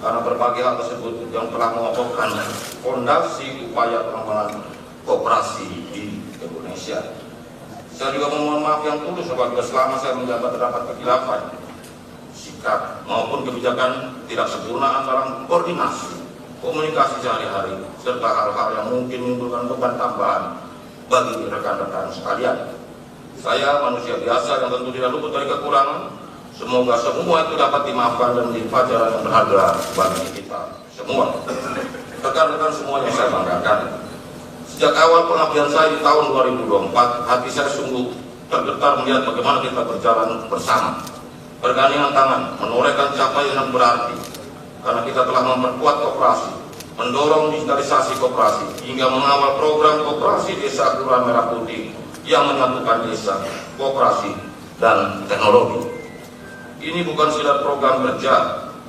karena berbagai hal tersebut yang telah mengokohkan fondasi upaya pengembangan koperasi di Indonesia. Saya juga memohon maaf yang tulus apabila selama saya menjabat terdapat kekhilafan sikap maupun kebijakan tidak sempurna antara koordinasi, komunikasi sehari-hari, serta hal-hal yang mungkin menimbulkan beban tambahan bagi rekan-rekan sekalian. Saya manusia biasa yang tentu tidak luput dari kekurangan. Semoga semua itu dapat dimaafkan dan menjadi pelajaran yang berharga bagi kita semua. Rekan-rekan semuanya saya banggakan. Sejak awal pengabdian saya di tahun 2024, hati saya sungguh tergetar melihat bagaimana kita berjalan bersama, bergandengan tangan, menorehkan capaian yang berarti, karena kita telah memperkuat koperasi, mendorong digitalisasi koperasi, hingga mengawal program koperasi desa Kelurahan Merah Putih yang menyatukan desa, koperasi, dan teknologi. Ini bukan sekedar program kerja,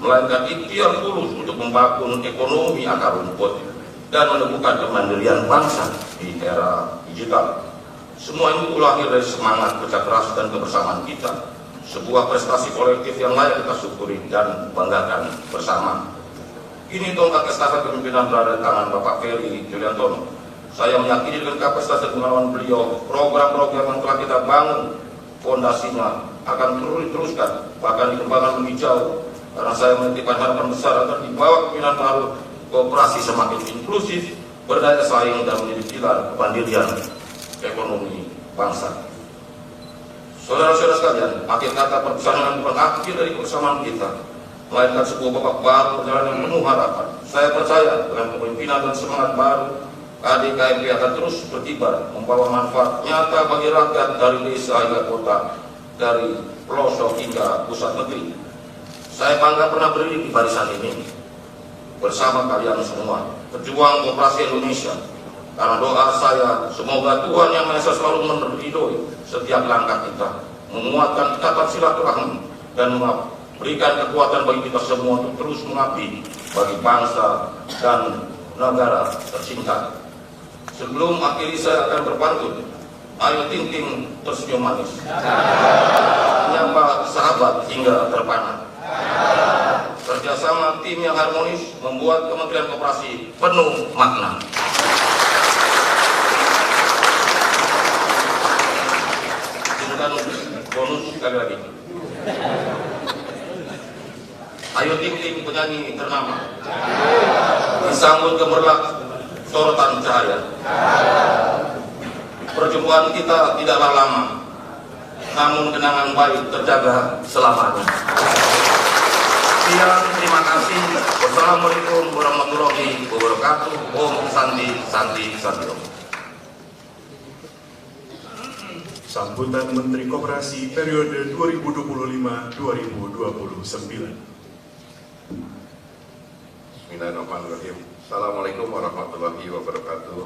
melainkan ikhtiar tulus untuk membangun ekonomi akar rumput dan menemukan kemandirian bangsa di era digital. Semua ini lahir dari semangat kerja keras dan kebersamaan kita, sebuah prestasi kolektif yang layak kita syukuri dan banggakan bersama. Ini tongkat estafet kepemimpinan berada di tangan Bapak Ferry Juliantono. Saya meyakini dengan kapasitas dan pengalaman beliau, program-program yang telah kita bangun fondasinya akan terus diteruskan, bahkan dikembangkan lebih jauh, karena saya menitipkan harapan besar agar di bawah kepemimpinan baru koperasi semakin inklusif, berdaya saing, dan menjadi pilar kemandirian ekonomi bangsa. Saudara-saudara sekalian, akhir kata perpisahan bukan akhir dari kebersamaan kita, melainkan sebuah babak baru perjalanan yang penuh harapan. Saya percaya dengan kepemimpinan dan semangat baru, ADKMP akan terus berkibar, membawa manfaat nyata bagi rakyat dari desa hingga kota, dari pelosok hingga pusat negeri. Saya bangga pernah berdiri di barisan ini bersama kalian semua, pejuang koperasi Indonesia. Karena doa saya, semoga Tuhan Yang Maha Esa selalu meridhoi setiap langkah kita, menguatkan ikatan silaturahmi, dan memberikan kekuatan bagi kita semua untuk terus mengabdi bagi bangsa dan negara tercinta. Sebelum akhiri saya akan berpantun. Ayo Ting Ting tersenyum manis, menyapa sahabat hingga terpana. Kerjasama tim yang harmonis membuat Kementerian Koperasi penuh makna. Izinkan bonus sekali lagi. Ayo Ting Ting penyanyi ternama, disambut gemerlap sorotan cahaya. Perjumpaan kita tidaklah lama, namun kenangan baik terjaga selamanya. Sekian, terima kasih. Wassalamualaikum warahmatullahi wabarakatuh. Om Santi Santi Santi Om. Sambutan Menteri Koperasi periode 2025-2029. Bismillahirrahmanirrahim. Assalamualaikum warahmatullahi wabarakatuh.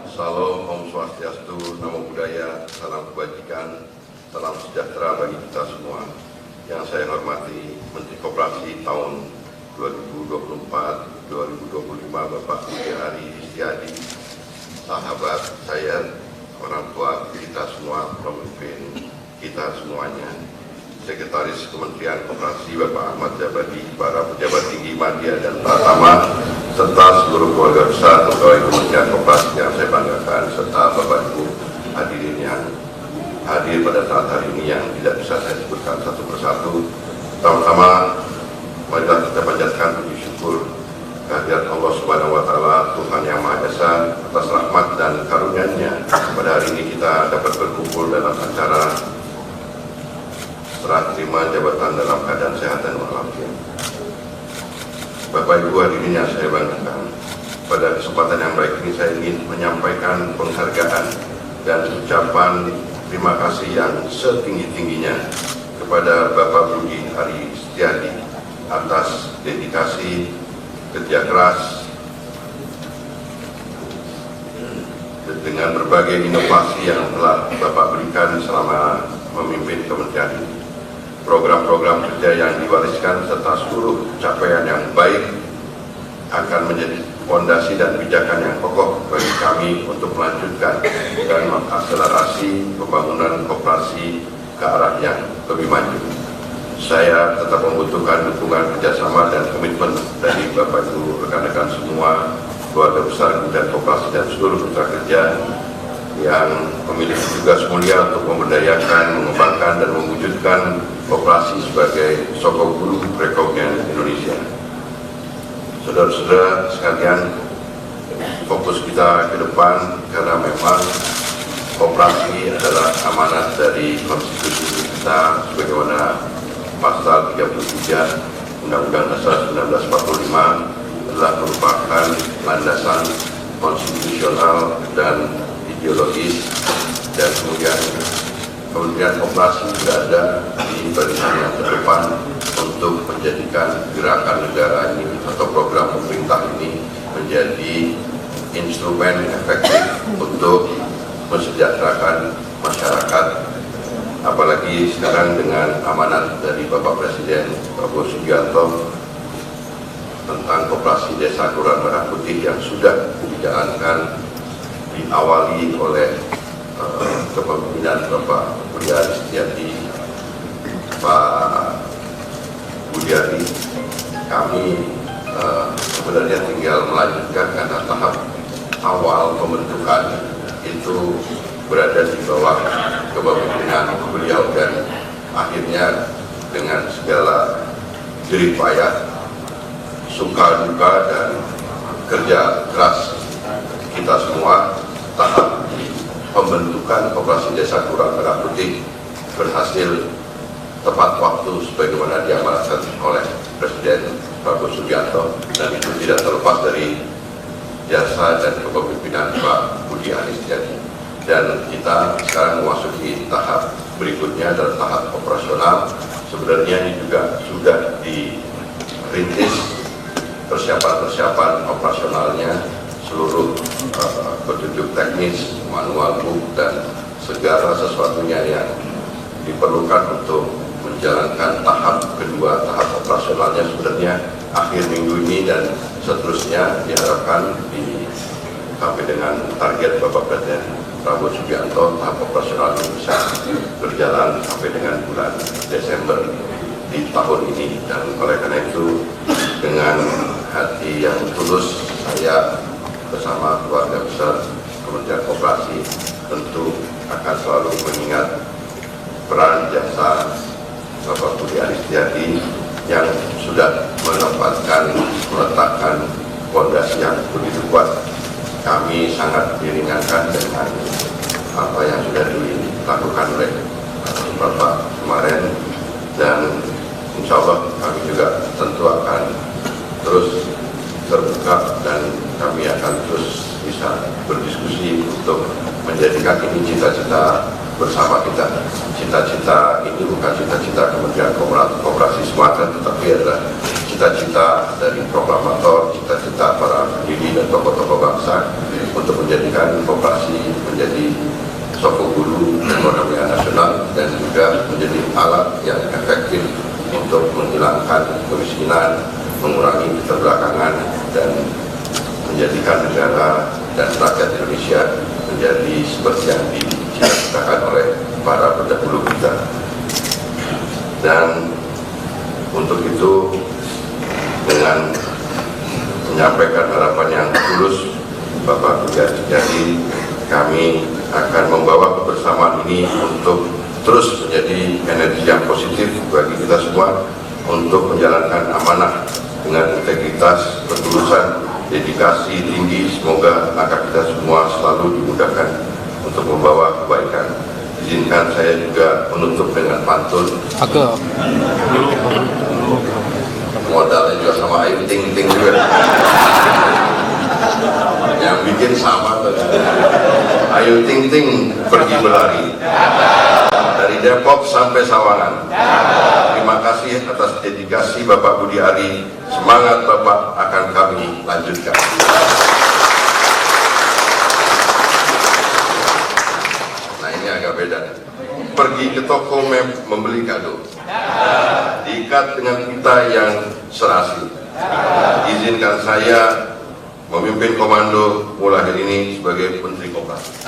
Salam, Om Swastiastu, Namo Buddhaya, salam kebajikan, salam sejahtera bagi kita semua. Yang saya hormati Menteri Koperasi tahun 2024-2025 Bapak Budi Ari Setiadi, sahabat saya, orang tua kita semua, pemimpin kita semuanya, Sekretaris Kementerian Koperasi Bapak Ahmad Jabadi, para pejabat tinggi media dan Pratama, serta seluruh keluarga besar pegawai Kementerian Koperasi yang saya banggakan, serta Bapak Ibu hadirin yang hadir pada saat hari ini yang tidak bisa saya sebutkan satu persatu. Pertama-tama, marilah kita panjatkan puji syukur kehadirat Allah Subhanahu wa Ta'ala, Tuhan Yang Maha Esa, atas rahmat dan karunia-Nya. Pada hari ini kita dapat berkumpul dalam acara serah terima jabatan dalam keadaan sehat dan walafiat. Bapak Ibu hadirin yang saya banggakan, pada kesempatan yang baik ini saya ingin menyampaikan penghargaan dan ucapan terima kasih yang setinggi-tingginya kepada Bapak Budi Ari Setiadi atas dedikasi, kerja keras, dengan berbagai inovasi yang telah Bapak berikan selama memimpin kementerian ini. Program-program kerja yang diwariskan serta seluruh capaian yang baik akan menjadi fondasi dan pijakan yang kokoh bagi kami untuk melanjutkan dan mengakselerasi pembangunan koperasi ke arah yang lebih maju. saya tetap membutuhkan dukungan kerjasama dan komitmen dari Bapak Ibu rekan-rekan semua, keluarga besar Kementerian Koperasi dan seluruh mitra kerja yang memiliki tugas mulia untuk memberdayakan, mengembangkan dan mewujudkan koperasi sebagai sokong guru perekonomian Indonesia. Saudara-saudara sekalian, fokus kita ke depan karena memang koperasi adalah amanat dari konstitusi kita sebagaimana pasal 33 Undang-Undang Dasar 1945 adalah merupakan landasan konstitusional dan ideologis, dan kemudian Kementerian Koperasi berada di barisan yang terdepan untuk menjadikan gerakan negara ini atau program pemerintah ini menjadi instrumen efektif untuk mensejahterakan masyarakat, apalagi sekarang dengan amanat dari Bapak Presiden Prabowo Subianto tentang koperasi desa Kelurahan Merah Putih yang sudah dijalankan, diawali oleh kepemimpinan Bapak Budi Aris Setiadi, Pak Budi Ari. Kami sebenarnya tinggal melanjutkan karena tahap awal pembentukan itu berada di bawah kepemimpinan beliau, dan akhirnya dengan segala jerih payah, suka duka dan kerja keras kita semua, tahap pembentukan Koperasi Desa Kelurahan Merah Putih berhasil tepat waktu sebagaimana diamanatkan oleh Presiden Prabowo Subianto, dan itu tidak terlepas dari jasa dan kepemimpinan Pak Budi Aris Setiadi. Dan kita sekarang memasuki tahap berikutnya adalah tahap operasional. Sebenarnya ini juga sudah dirintis persiapan operasionalnya, seluruh petunjuk teknis, manual book, dan segala sesuatunya yang diperlukan untuk menjalankan tahap kedua, tahap operasionalnya sebenarnya akhir minggu ini, dan seterusnya diharapkan sampai dengan target Bapak Presiden Prabowo Subianto, tahap operasional ini bisa berjalan sampai dengan bulan Desember di tahun ini. Dan oleh karena itu, dengan hati yang tulus, saya bersama keluarga besar Kementerian Koperasi tentu akan selalu mengingat peran jasa Bapak Budi Aris Setiadi yang sudah meletakkan fondasi yang begitu kuat. Kami sangat diringankan dengan apa yang sudah dilakukan oleh Bapak kemarin, dan insya Allah kami juga tentu akan terus terbuka, dan kami akan terus bisa berdiskusi untuk menjadikan ini cita-cita bersama kita. Cita-cita ini bukan cita-cita Kementerian Koperasi semata, tetapi adalah cita-cita dari proklamator, cita-cita para pendiri dan tokoh-tokoh bangsa untuk menjadikan koperasi menjadi sokong guru ekonomi nasional, dan juga menjadi alat yang efektif untuk menghilangkan kemiskinan, mengurangi keterbelakangan, dan menjadikan negara dan rakyat Indonesia menjadi seperti yang dicita-citakan oleh para pendahulu kita. Dan untuk itu, dengan menyampaikan harapan yang tulus Bapak Budi Aris Setiadi, kami akan membawa kebersamaan ini untuk terus menjadi energi yang positif bagi kita semua untuk menjalankan amanah dengan integritas, ketulusan, dedikasi tinggi. Semoga langkah kita semua selalu dimudahkan untuk membawa kebaikan. Izinkan saya juga menutup dengan pantun. Modalnya juga sama Ayu Ting Ting juga. Yang bikin sama tadi. Ayu Ting Ting pergi berlari dari Depok sampai Sawangan. Terima kasih atas dedikasi Bapak Budi Ari. Semangat Bapak akan kami lanjutkan. Nah, ini agak beda. Pergi ke toko membeli kado, diikat dengan pita yang serasi. Izinkan saya memimpin komando mulai hari ini sebagai Menteri Koperasi.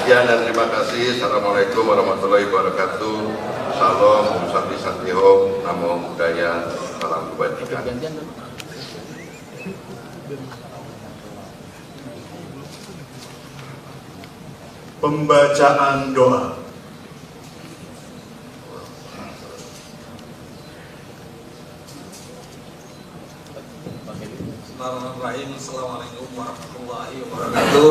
Sekian dan terima kasih. Assalamualaikum warahmatullahi wabarakatuh. Salam, Om Santi Santi Om, Namo Buddhaya, Salam Kebajikan. Pembacaan doa. Bismillahirrahmanirrahim. Assalamualaikum warahmatullahi wabarakatuh.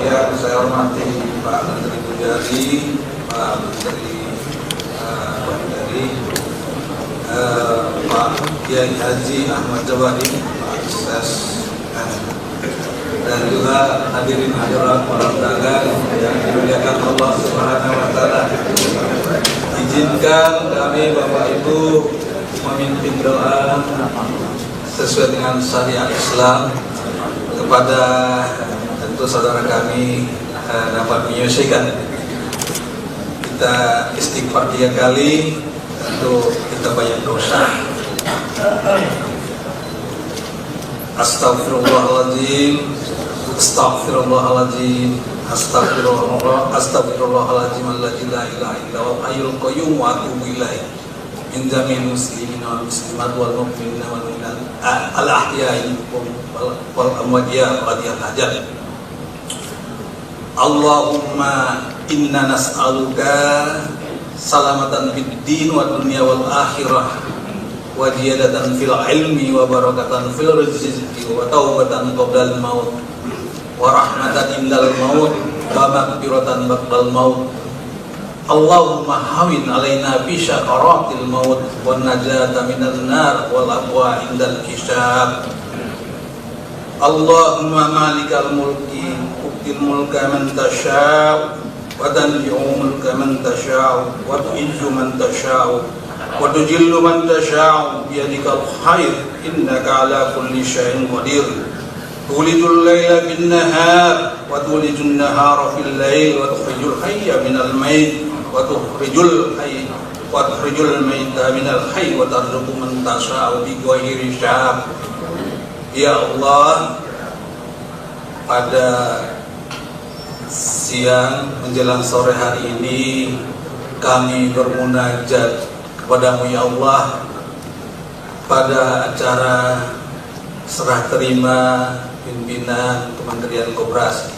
Yang saya hormati Pak Menteri Budi, Pak Menteri Pak Kiai Haji Ahmad Jawadi, Pak Ses, dan juga hadirin hadirat para undangan yang dimuliakan Allah Subhanahu wa taala. Izinkan kami Bapak Ibu memimpin doa sesuai dengan syariat Islam kepada tentu saudara kami dapat menyelesaikan. Kita istighfar 3 kali, tentu kita banyak dosa. Astagfirullahaladzim, astagfirullahaladzim, astagfirullahaladzim, alladzi la ilaha illa huwal hayyul qayyum wa atubu ilaih. Min jamil muslimin wal muslimat wal mu'minin wal mu'minat al ahya'i wal amwat qadiyal hajat. Allahumma inna nas'aluka salamatan fid din wa dunya wal akhirah wa ziyadatan fil ilmi wa barakatan fil rizqi wa taubatan qabla al maut wa rahmatan indal maut wa maghfiratan ba'dal maut. Allahumma hawin alaina fi syakaratil maut wan najata minan nar wal aqwa indal hisab. Allahumma malikal mulki tu'til mulka man tasha' wa tanzi'u mulka man tasha' wa tu'izzu man tasha' wa tujillu man tasha' bi yadikal khair innaka ala kulli syai'in qadir. Tulijul laila bin nahar wa tulijun nahara fil lail wa tukhrijul hayya minal mayt wa tukhrijul maita minal hayy wa tarzuqu man tasha'u bi ghairi hisab. Ya Allah, pada siang menjelang sore hari ini kami bermunajat kepadamu ya Allah pada acara serah terima pimpinan Kementerian Koperasi.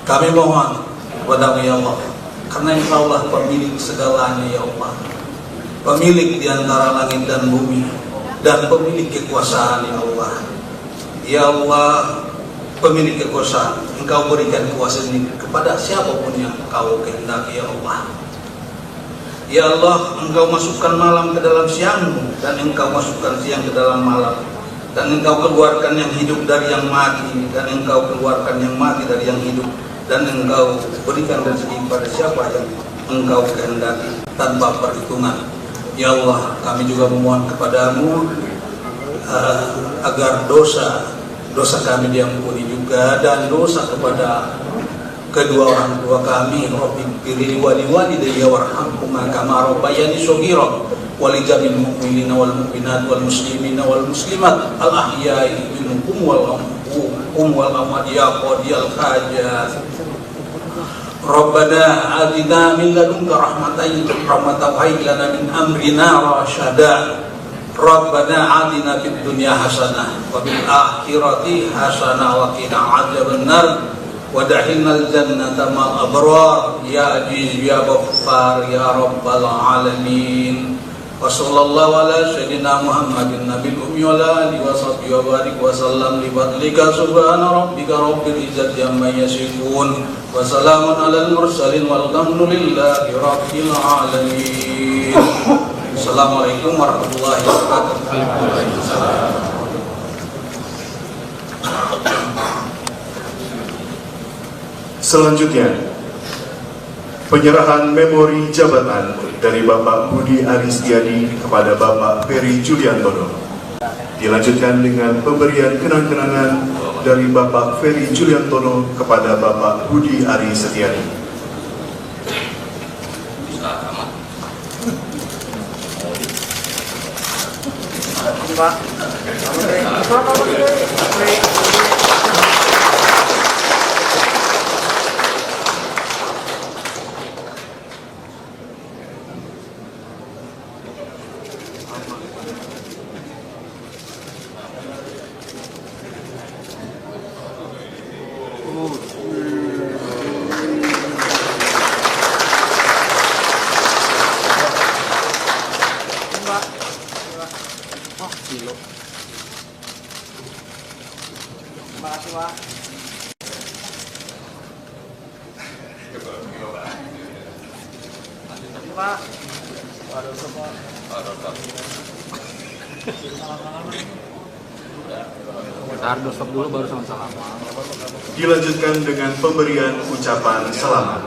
Kami mohon kepadamu ya Allah, karena Engkau lah pemilik segalanya ya Allah, pemilik di antara langit dan bumi, dan pemilik kekuasaan ya Allah. Ya Allah, pemilik kekuasaan, Engkau berikan kuasa ini kepada siapapun yang Engkau kehendaki ya Allah. Ya Allah, Engkau masukkan malam ke dalam siangmu, dan Engkau masukkan siang ke dalam malam, dan Engkau keluarkan yang hidup dari yang mati, dan Engkau keluarkan yang mati dari yang hidup, dan Engkau berikan rezeki kepada siapa yang Engkau kehendaki tanpa perhitungan. Ya Allah, kami juga memohon kepadamu agar dosa kami diampuni juga, dan dosa kepada kedua orang tua kami. Rabbi firli wa liwalidayya warhamhuma kama rabbayani shaghira wa li jamil mu'minina wal mu'minat wal muslimina wal muslimat al ahya'i minhum wal amwat ya qadiyal hajat. Rabbana atina min ladunka rahmatan wa hayyi lana min amrina rasyada. Rabbana atina fid dunya hasanah wa fil akhirati hasanah wa qina adzabannar wa adkhilnal jannata ma'al abrar ya aziz ya ghaffar ya rabbal alamin. Wa sallallahu ala sayyidina Muhammadin nabiyil ummi wa ala alihi wa sahbihi wa barik wa sallam li fadlika subhana rabbika rabbil izzati amma yasifun wa salamun alal mursalin walhamdulillahi rabbil alamin. Assalamualaikum warahmatullahi wabarakatuh. Selanjutnya, penyerahan memori jabatan dari Bapak Budi Aristiadi kepada Bapak Ferry Juliantono. Dilanjutkan dengan pemberian kenang-kenangan dari Bapak Ferry Juliantono kepada Bapak Budi Aristiadi. Pak. Pak. Kita harus stop dulu baru sama-sama. Dilanjutkan dengan pemberian ucapan selamat.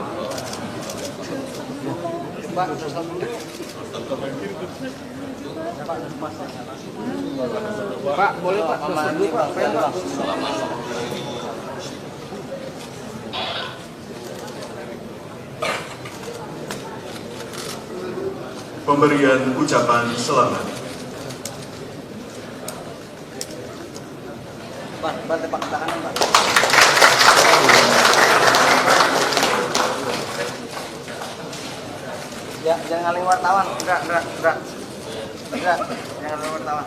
Pak, stop dulu. Pak, boleh Pak, stop dulu Pak. Pemberian ucapan selamat. Pak, bantu Pak tangan Pak. Ya, jangan ngaling wartawan. Enggak. Jangan ngaling wartawan.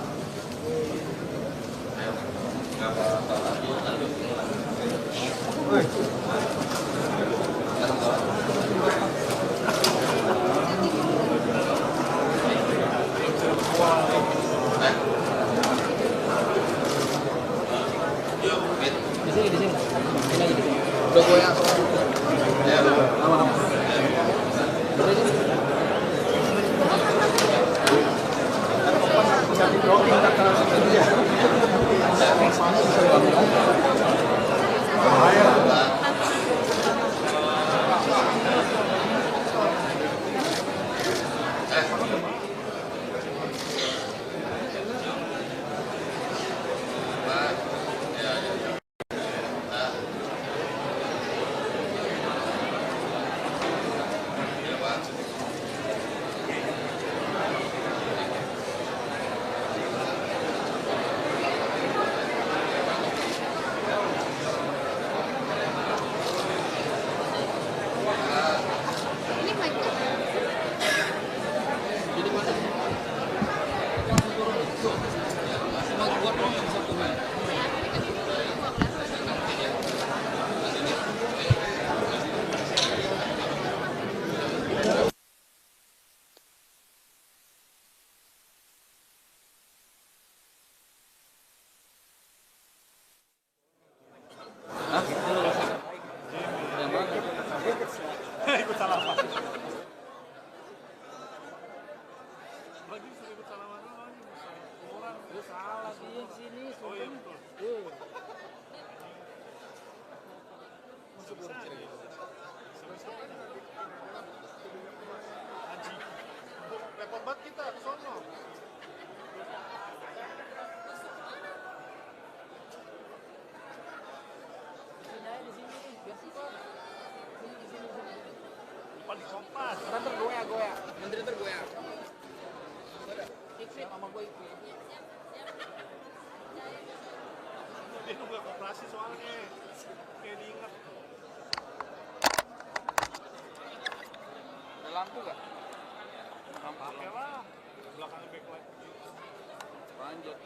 Di sini. Ini lagi di sini. Udah goyang soalnya. Lama-lama. Repot banget kita ke sono. Paling kompas. Ntar goyang. Menteri ntar goyang. Ikut sama gue ikut. Dia nunggu koperasi soalnya. Kayak diingat. Ada lampu gak? Pakai lah. Belakangnya backlight. Lanjut.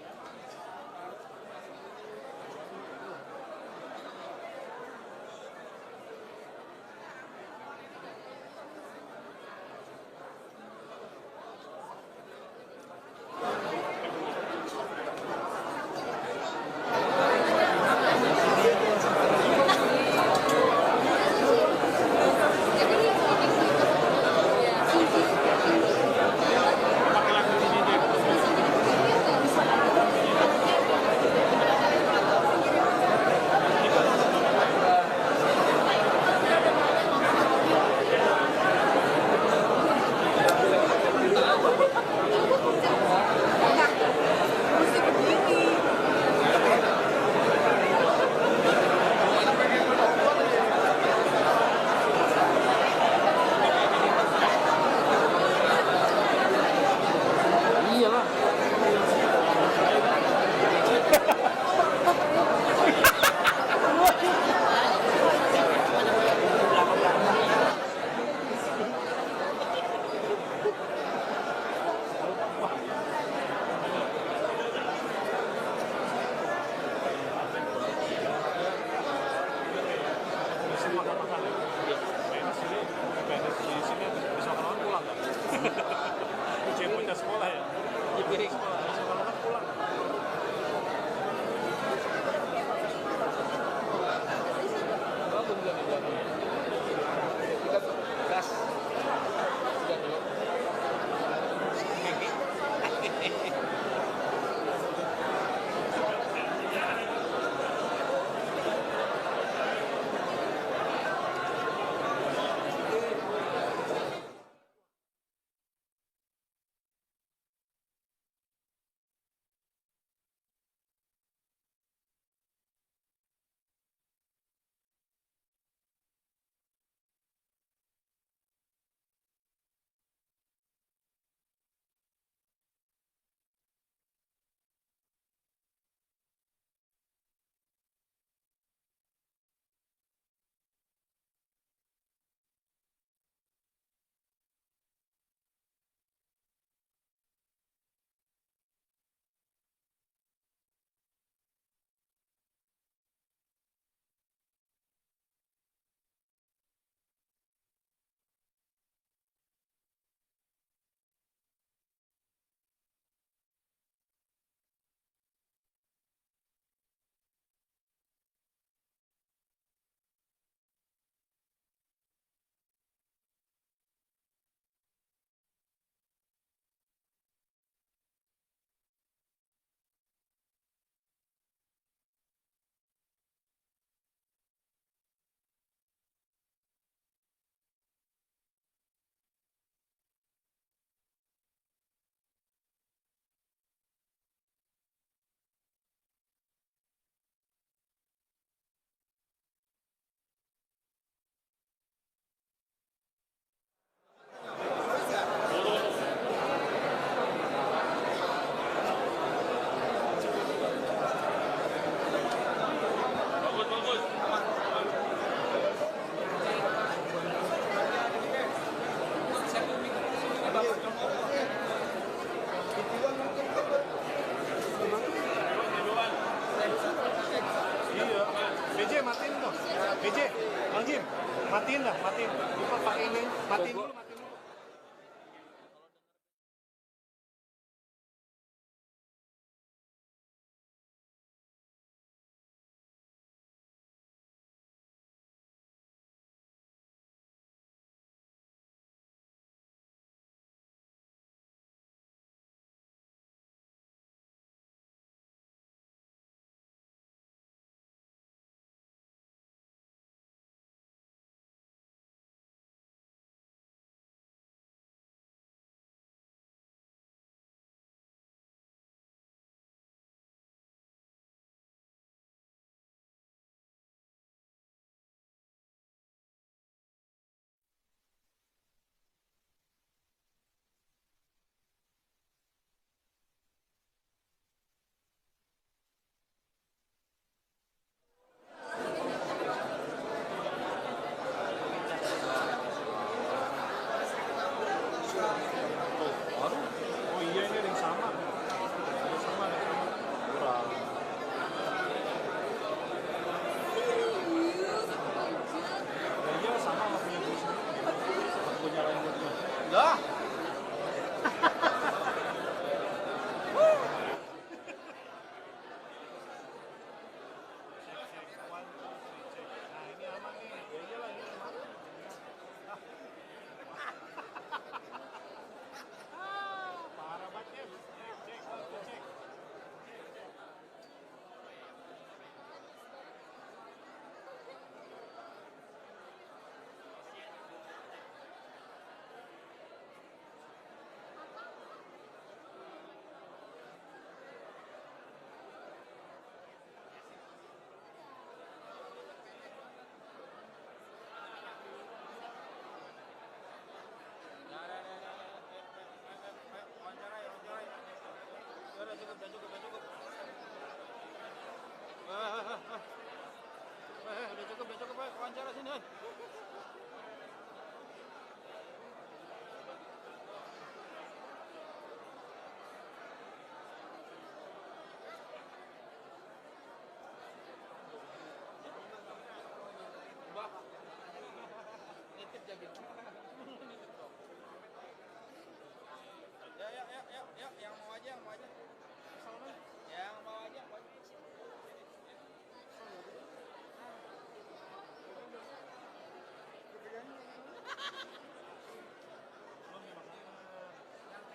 Yuk, yang mau aja, yang mau aja. Yang mau aja, yang mau aja. Belum nih makanan.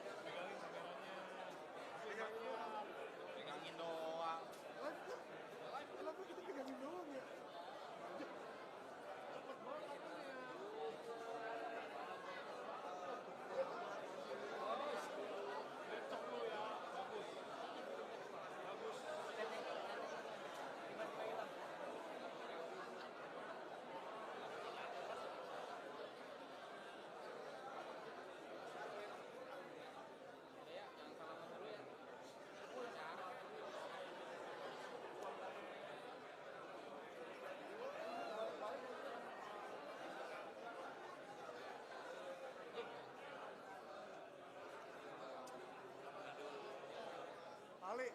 Pegangin kameranya. Pegangin doang. Kenapa kita pegangin doang ya? Cepet banget lakunya. Lecok lu ya. Bagus. Bagus. Ya, jangan salaman dulu ya. Ali.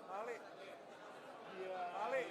Ali. Iya. Ali.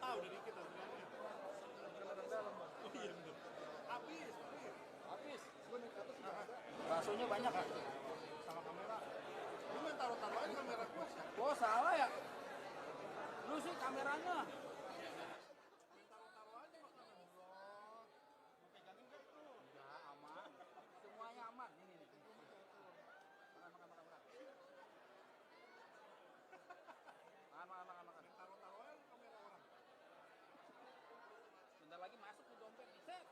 Ah, udah dikit lah. Oh iya bener. Habis. Habis. Baksonya banyak kan? Sama kamera. Lu main taruh-taruh aja kamera gua. Oh, salah ya? Lu sih kameranya. Main taruh-taruh aja makanan lu. Lu pegangin gak itu? Ya, aman. Semuanya aman. Ini nih. Makan. Makan. Main taruh-taruh aja kamera orang. Bentar lagi masuk ke dompet. Set.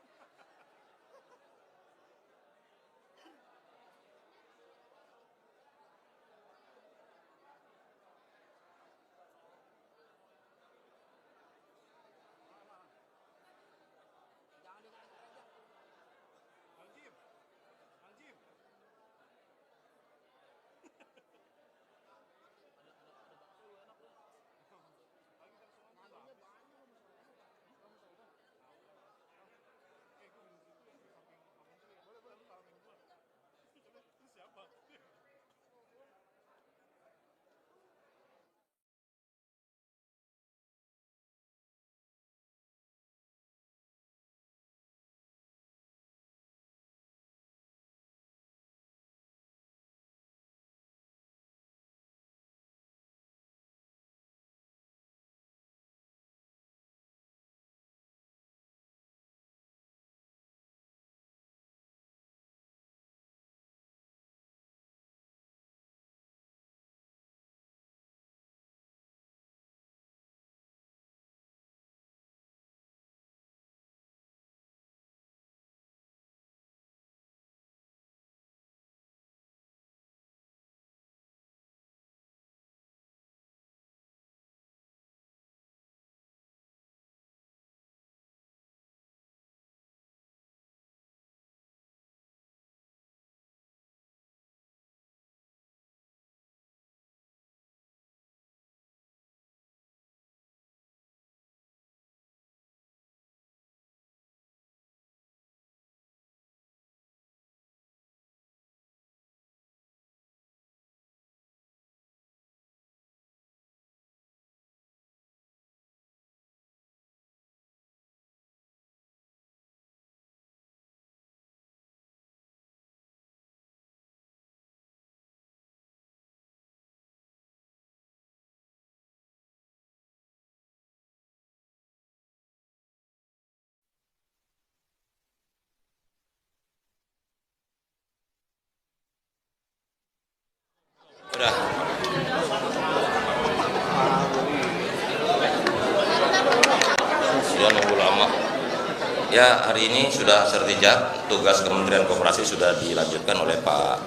Ya, hari ini sudah sertijab, tugas Kementerian Koperasi sudah dilanjutkan oleh Pak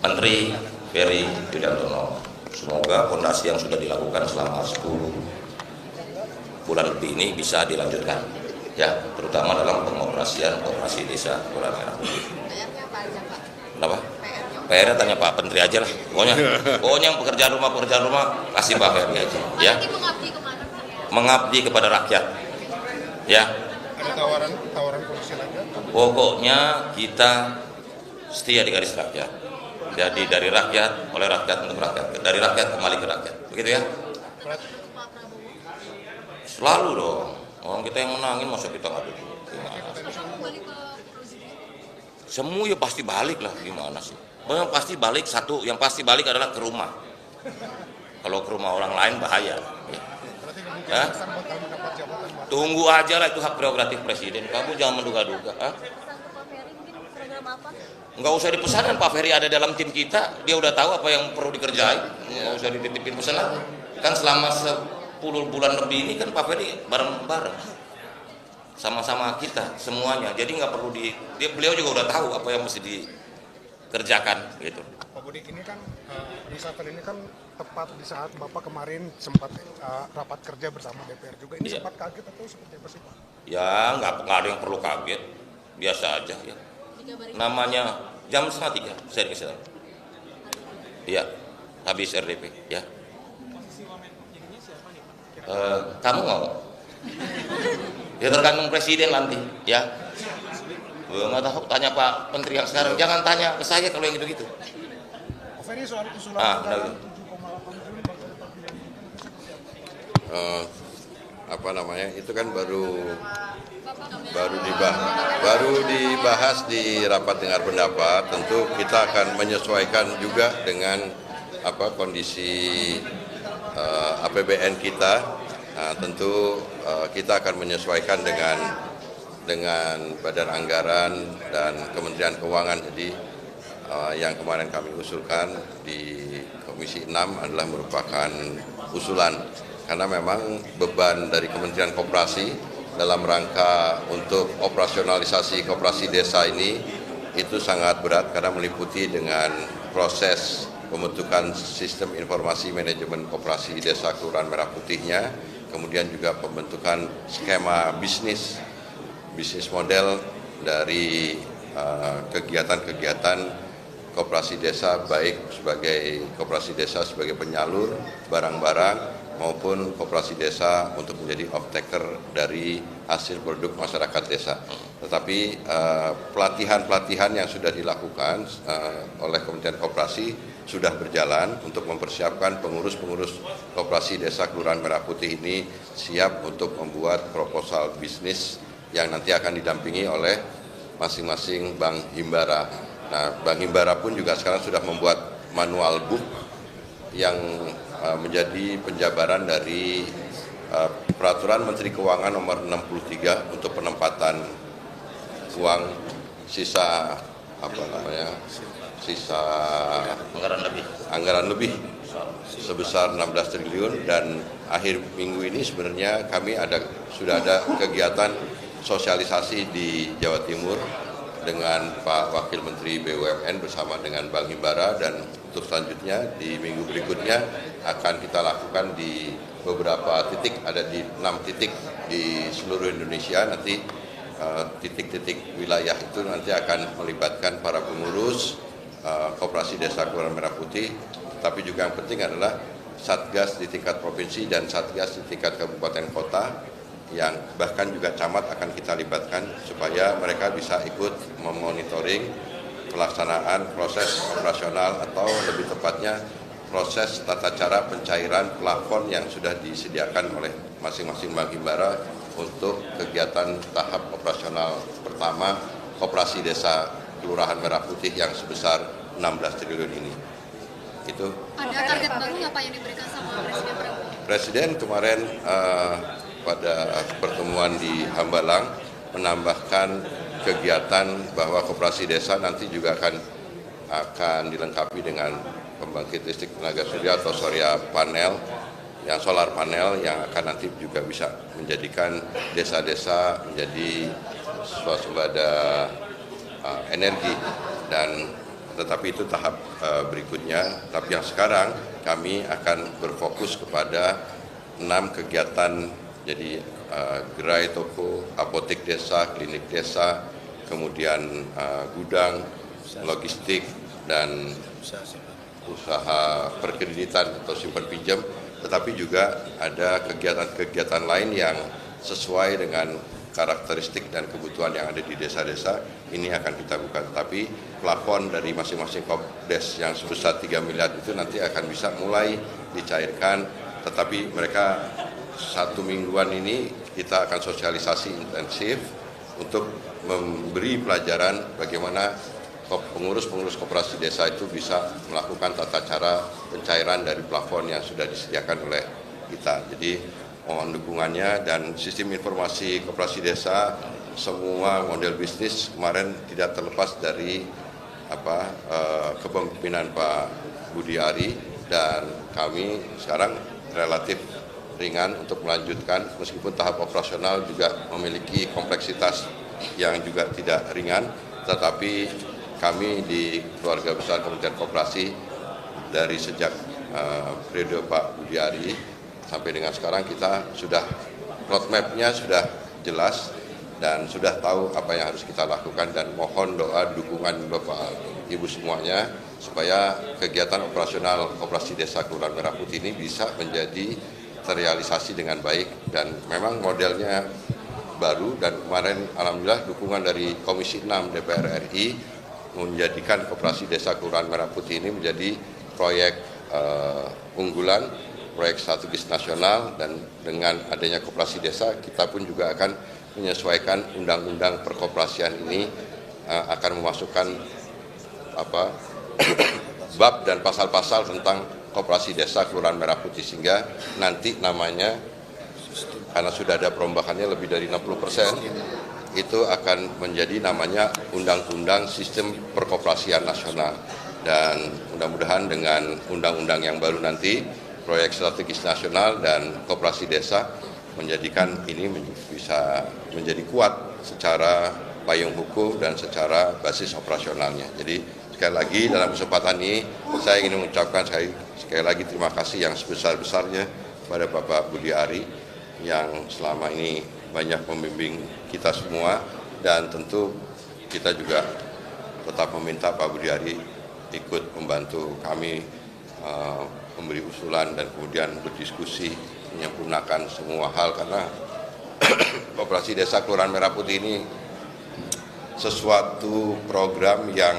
Menteri Ferry Juliantono. Semoga fondasi yang sudah dilakukan selama 10 bulan lebih ini bisa dilanjutkan, ya, terutama dalam pengoperasian koperasi desa Kelurahan Merah Putih. Kenapa? PR-nya tanya Pak Menteri aja lah. Pokoknya yang pekerjaan rumah kasih Pak Ferry aja, ya. Mengabdi kepada rakyat, ya. Ada tawaran kursi lagi? Pokoknya kita setia di garis rakyat. Jadi dari rakyat, oleh rakyat untuk rakyat, dari rakyat kembali ke rakyat, begitu ya? Selalu dong. Orang kita yang menangin, masa kita nggak duduk? Semua ya pasti balik lah, gimana sih? Yang pasti balik satu, yang pasti balik adalah ke rumah. Kalau ke rumah orang lain bahaya. Ya? Tunggu aja lah, itu hak prerogatif presiden. Kamu jangan menduga-duga. Nggak usah dipesanan, Pak Ferry ada dalam tim kita, dia udah tahu apa yang perlu dikerjain. Nggak usah dititipin pesanan. Kan selama 10 bulan lebih ini kan Pak Ferry bareng-bareng sama-sama kita semuanya. Jadi nggak perlu beliau juga udah tahu apa yang mesti dikerjakan gitu. Pak Budi, ini kan reshuffle ini kan tepat di saat Bapak kemarin sempat rapat kerja bersama DPR juga. Ini sempat kaget atau seperti apa sih, Pak? Ya nggak ada yang perlu kaget, biasa aja ya. Namanya jam 2:30 saya dikasih tahu. Iya, habis RDP ya. Kamu mau? Ya tergantung presiden nanti ya. Nggak tahu, tanya Pak Menteri yang sekarang, jangan tanya ke saya kalau yang gitu-gitu. Ferry, soal usulan anggaran 7,8 apa namanya, itu kan baru dibahas di rapat dengar pendapat. Tentu kita akan menyesuaikan juga dengan kondisi APBN kita. Nah, tentu kita akan menyesuaikan dengan Badan Anggaran dan Kementerian Keuangan. Jadi yang kemarin kami usulkan di Komisi 6 adalah merupakan usulan, karena memang beban dari Kementerian Koperasi dalam rangka untuk operasionalisasi koperasi desa ini itu sangat berat, karena meliputi dengan proses pembentukan sistem informasi manajemen koperasi desa Kelurahan Merah Putihnya, kemudian juga pembentukan skema bisnis model dari kegiatan-kegiatan koperasi desa, baik sebagai koperasi desa sebagai penyalur barang-barang maupun koperasi desa untuk menjadi off-taker dari hasil produk masyarakat desa. Tetapi pelatihan-pelatihan yang sudah dilakukan oleh Kementerian Koperasi sudah berjalan untuk mempersiapkan pengurus-pengurus koperasi desa Kelurahan Merah Putih ini siap untuk membuat proposal bisnis yang nanti akan didampingi oleh masing-masing Bank Himbara. Nah, Bank Himbara pun juga sekarang sudah membuat manual book yang menjadi penjabaran dari Peraturan Menteri Keuangan nomor 63 untuk penempatan uang sisa anggaran lebih sebesar 16 triliun, dan akhir minggu ini sebenarnya kami sudah ada kegiatan sosialisasi di Jawa Timur dengan Pak Wakil Menteri BUMN bersama dengan Bank Himbara, dan untuk selanjutnya di minggu berikutnya akan kita lakukan di beberapa titik, ada di 6 titik di seluruh Indonesia. Nanti titik-titik wilayah itu nanti akan melibatkan para pengurus koperasi desa Kelurahan Merah Putih, tapi juga yang penting adalah satgas di tingkat provinsi dan satgas di tingkat kabupaten kota, yang bahkan juga camat akan kita libatkan supaya mereka bisa ikut memonitoring pelaksanaan proses operasional, atau lebih tepatnya proses tata cara pencairan plafon yang sudah disediakan oleh masing-masing Bank Himbara untuk kegiatan tahap operasional pertama koperasi desa Kelurahan Merah Putih yang sebesar 16 triliun ini. Itu. Ada target baru nggak Pak yang diberikan sama Presiden Prabowo? Presiden kemarin pada pertemuan di Hambalang menambahkan kegiatan bahwa koperasi desa nanti juga akan dilengkapi dengan pembangkit listrik tenaga surya atau surya panel, yang solar panel, yang akan nanti juga bisa menjadikan desa-desa menjadi swasembada energi, dan tetapi itu tahap berikutnya. Tapi yang sekarang kami akan berfokus kepada 6 kegiatan, jadi gerai toko, apotek desa, klinik desa, kemudian gudang, logistik, dan usaha perkreditan atau simpan pinjam, tetapi juga ada kegiatan-kegiatan lain yang sesuai dengan karakteristik dan kebutuhan yang ada di desa-desa. Ini akan kita buka, tetapi plafon dari masing-masing Kopdes yang sebesar 3 miliar itu nanti akan bisa mulai dicairkan, tetapi mereka 1 mingguan ini kita akan sosialisasi intensif untuk memberi pelajaran bagaimana pengurus-pengurus koperasi desa itu bisa melakukan tata cara pencairan dari plafon yang sudah disediakan oleh kita. Jadi mohon dukungannya, dan sistem informasi koperasi desa, semua model bisnis kemarin tidak terlepas dari kepemimpinan Pak Budi Ari, dan kami sekarang relatif ringan untuk melanjutkan, meskipun tahap operasional juga memiliki kompleksitas yang juga tidak ringan, tetapi kami di keluarga besar Kementerian Koperasi dari sejak periode Pak Budi Ari sampai dengan sekarang kita sudah roadmap-nya sudah jelas dan sudah tahu apa yang harus kita lakukan, dan mohon doa dukungan Bapak Ibu semuanya supaya kegiatan operasional Koperasi Desa Kelurahan Merah Putih ini bisa menjadi terrealisasi dengan baik. Dan memang modelnya baru, dan kemarin alhamdulillah dukungan dari Komisi 6 DPR RI menjadikan Koperasi Desa Kelurahan Merah Putih ini menjadi proyek unggulan, proyek strategis nasional, dan dengan adanya koperasi desa kita pun juga akan menyesuaikan undang-undang perkoperasian ini, akan memasukkan bab dan pasal-pasal tentang Koperasi Desa Kelurahan Merah Putih, sehingga nanti namanya, karena sudah ada perombakannya lebih dari 60%, itu akan menjadi namanya Undang-Undang Sistem Perkoperasian Nasional. Dan mudah-mudahan dengan undang-undang yang baru nanti, proyek strategis nasional dan koperasi desa menjadikan ini bisa menjadi kuat secara payung hukum dan secara basis operasionalnya. Jadi sekali lagi dalam kesempatan ini saya ingin mengucapkan sekali lagi terima kasih yang sebesar-besarnya kepada Bapak Budi Ari yang selama ini banyak membimbing kita semua, dan tentu kita juga tetap meminta Pak Budi Ari ikut membantu kami memberi usulan dan kemudian berdiskusi menyempurnakan semua hal, karena Koperasi Desa Kelurahan Merah Putih ini sesuatu program yang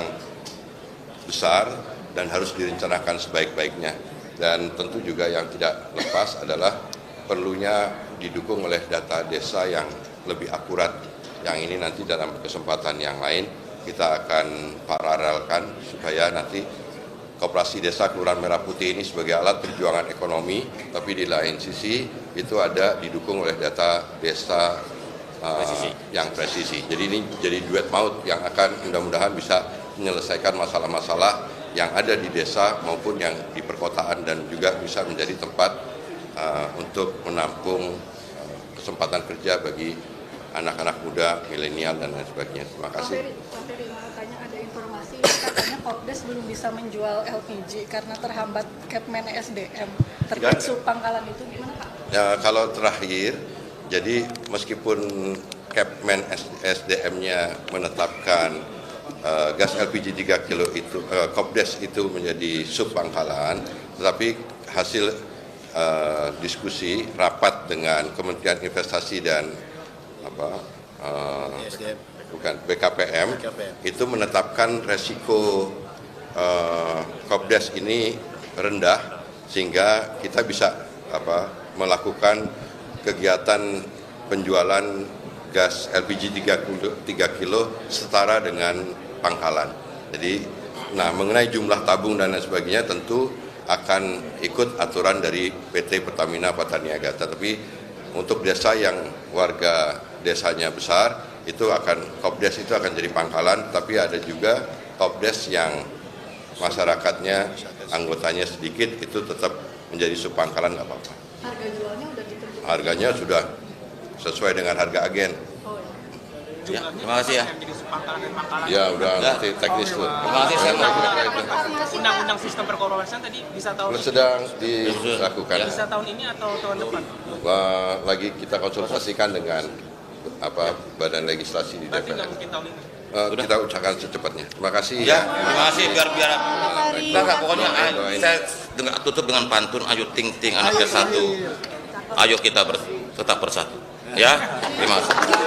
besar dan harus direncanakan sebaik-baiknya, dan tentu juga yang tidak lepas adalah perlunya didukung oleh data desa yang lebih akurat. Yang ini nanti dalam kesempatan yang lain kita akan paralelkan supaya nanti Koperasi Desa Kelurahan Merah Putih ini sebagai alat perjuangan ekonomi, tapi di lain sisi itu ada didukung oleh data desa yang presisi. Jadi ini jadi duet maut yang akan mudah-mudahan bisa menyelesaikan masalah-masalah yang ada di desa maupun yang di perkotaan, dan juga bisa menjadi tempat untuk menampung kesempatan kerja bagi anak-anak muda, milenial, dan lain sebagainya. Terima kasih. Pak Ferry, makanya ada informasi katanya Kopdes belum bisa menjual LPG karena terhambat Kepmen SDM. Terkait Pangkalan itu gimana Pak? Ya, kalau terakhir, jadi meskipun Kepmen SDM-nya menetapkan gas LPG 3 kilo itu, Kopdes itu menjadi subpangkalan, tetapi hasil diskusi rapat dengan Kementerian Investasi dan BKPM itu menetapkan resiko Kopdes ini rendah, sehingga kita bisa melakukan kegiatan penjualan gas LPG 3 kilo setara dengan pangkalan. Jadi, mengenai jumlah tabung dan lain sebagainya tentu akan ikut aturan dari PT Pertamina Patraniaga. Tetapi untuk desa yang warga desanya besar, itu Kopdes itu akan jadi pangkalan, tapi ada juga Kopdes yang masyarakatnya, anggotanya sedikit, itu tetap menjadi subpangkalan, nggak apa-apa. Harga jualnya udah ditentukan? Harganya sudah sesuai dengan harga agen. Oh, ya. Ya, terima kasih ya. Ya udah nanti teknis tuh. Terima kasih saya Undang-undang sistem perkorporasian tadi bisa tahun ini. Sedang dilakukan. Bisa tahun ini atau tahun depan? Lagi kita konsultasikan dengan badan legislasi di Berarti DPR. nggak mungkin tahun ini. Kita ucapkan secepatnya. Terima kasih. Ya, terima kasih biar enggak pokoknya saya tutup dengan pantun ayo ting ting anaknya satu. Ayo kita tetap bersatu. Ya, terima kasih. Ya.